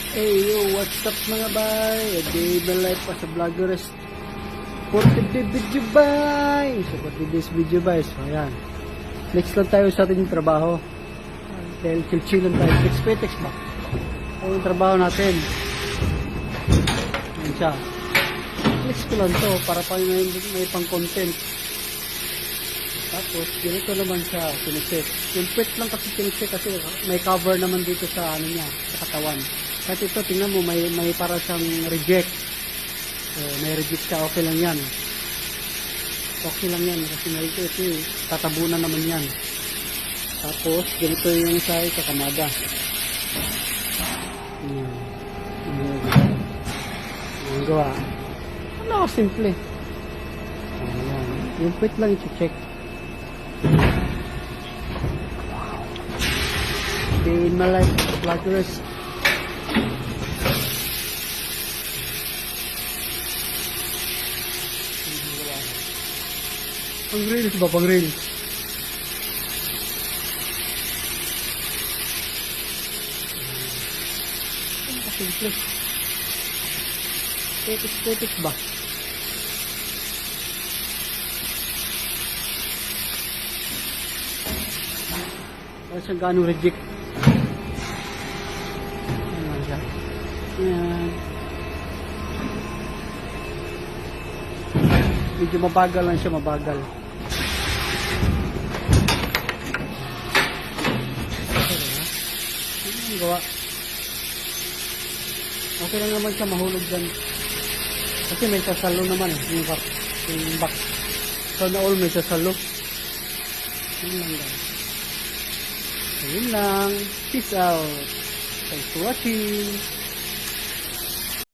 Hey yo, what's up mga bay? A day in the life as a vlogger is for today's video bay. So for today's video bay, so ayan. Next lang tayo sa ating trabaho. Dahil chill lang tayo. Text ba? So yung trabaho natin. Ayan siya. Next ko lang to para pa may pang content. Tapos ganito naman siya sineset. Yung pet lang kasi sineset kasi may cover naman dito sa ano niya, sa katawan. Kasi ito, tingnan mo, may para siyang reject. So, may reject siya, okay lang yan. Okay lang yan, kasi may ito, tatabunan naman yan. Tapos, ganito yung sa kakamada. Ang gawa. Ano, simple. Ayan. Yung pet lang i-check. Day in my life, vloggers. Pang reels ba? Pang reels. Ang kasimple. Tetis ba? Wala siyang ganong reject. Ayan siya. Ayan. Medyo mabagal lang siya, mabagal. Ang gawa. Okay lang naman siya mahulog dyan. Kasi may sasalo naman yung back. So na all may sasalo. Yun lang guys. So yun lang. Peace out. Thanks for watching.